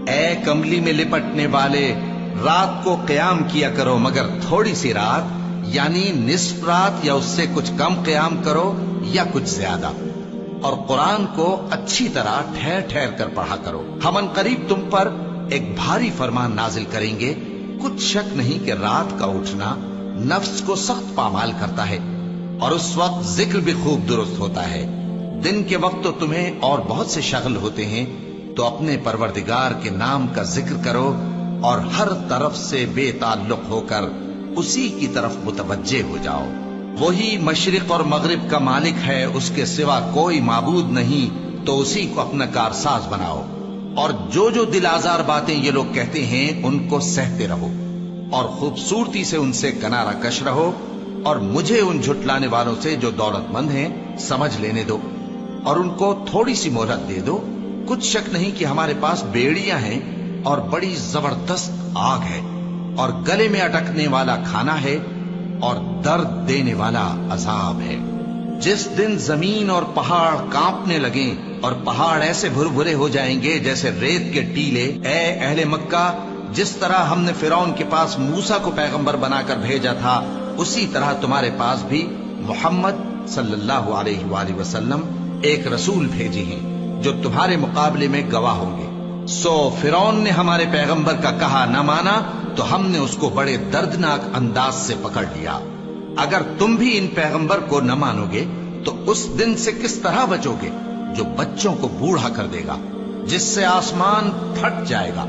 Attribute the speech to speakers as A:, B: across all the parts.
A: اے کملی میں لپٹنے والے، رات کو قیام کیا کرو مگر تھوڑی سی رات، یعنی نصف رات یا اس سے کچھ کم قیام کرو یا کچھ زیادہ، اور قرآن کو اچھی طرح ٹھہر ٹھہر کر پڑھا کرو۔ ہم ان قریب تم پر ایک بھاری فرمان نازل کریں گے، کچھ شک نہیں کہ رات کا اٹھنا نفس کو سخت پامال کرتا ہے، اور اس وقت ذکر بھی خوب درست ہوتا ہے۔ دن کے وقت تو تمہیں اور بہت سے شغل ہوتے ہیں، تو اپنے پروردگار کے نام کا ذکر کرو اور ہر طرف سے بے تعلق ہو کر اسی کی طرف متوجہ ہو جاؤ۔ وہی مشرق اور مغرب کا مالک ہے، اس کے سوا کوئی معبود نہیں، تو اسی کو اپنا کارساز بناؤ۔ اور جو جو دل آزار باتیں یہ لوگ کہتے ہیں ان کو سہتے رہو، اور خوبصورتی سے ان سے کنارہ کش رہو، اور مجھے ان جھٹلانے والوں سے جو دولت مند ہیں سمجھ لینے دو، اور ان کو تھوڑی سی مہلت دے دو۔ کچھ شک نہیں کہ ہمارے پاس بیڑیاں ہیں اور بڑی زبردست آگ ہے، اور گلے میں اٹکنے والا کھانا ہے، اور درد دینے والا عذاب ہے۔ جس دن زمین اور پہاڑ کانپنے لگیں اور پہاڑ ایسے بھربھرے ہو جائیں گے جیسے ریت کے ٹیلے، اے اہل مکہ، جس طرح ہم نے فرعون کے پاس موسیٰ کو پیغمبر بنا کر بھیجا تھا، اسی طرح تمہارے پاس بھی محمد صلی اللہ علیہ وآلہ وسلم ایک رسول بھیجے ہیں جو تمہارے مقابلے میں گواہ ہوں گے۔ سو فرعون نے ہمارے پیغمبر کا کہا نہ مانا تو ہم نے اس کو بڑے دردناک انداز سے پکڑ لیا۔ اگر تم بھی ان پیغمبر کو نہ مانو گے تو اس دن سے کس طرح بچو گے جو بچوں کو بوڑھا کر دے گا، جس سے آسمان پھٹ جائے گا۔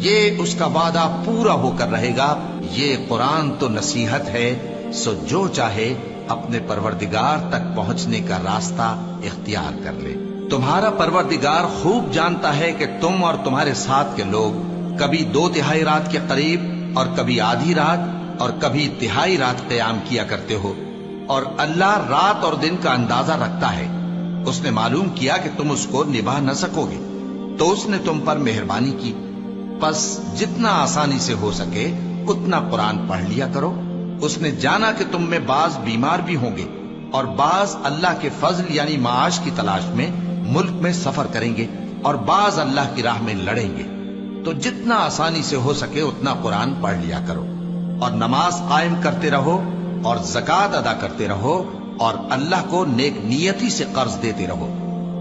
A: یہ اس کا وعدہ پورا ہو کر رہے گا۔ یہ قرآن تو نصیحت ہے، سو جو چاہے اپنے پروردگار تک پہنچنے کا راستہ اختیار کر لے۔ تمہارا پروردگار خوب جانتا ہے کہ تم اور تمہارے ساتھ کے لوگ کبھی 2/3 رات کے قریب اور کبھی آدھی رات اور کبھی تہائی رات قیام کیا کرتے ہو، اور اللہ رات اور دن کا اندازہ رکھتا ہے۔ اس نے معلوم کیا کہ تم اس کو نبھا نہ سکو گے تو اس نے تم پر مہربانی کی، پس جتنا آسانی سے ہو سکے اتنا قرآن پڑھ لیا کرو۔ اس نے جانا کہ تم میں بعض بیمار بھی ہوں گے اور بعض اللہ کے فضل یعنی معاش کی تلاش میں ملک میں سفر کریں گے، اور بعض اللہ کی راہ میں لڑیں گے، تو جتنا آسانی سے ہو سکے اتنا قرآن پڑھ لیا کرو، اور نماز قائم کرتے رہو اور زکوٰۃ ادا کرتے رہو، اور اللہ کو نیک نیتی سے قرض دیتے رہو،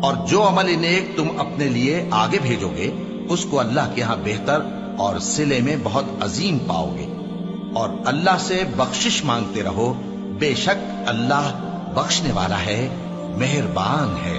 A: اور جو عمل نیک تم اپنے لیے آگے بھیجو گے اس کو اللہ کے ہاں بہتر اور صلے میں بہت عظیم پاؤ گے، اور اللہ سے بخشش مانگتے رہو، بے شک اللہ بخشنے والا ہے، مہربان ہے۔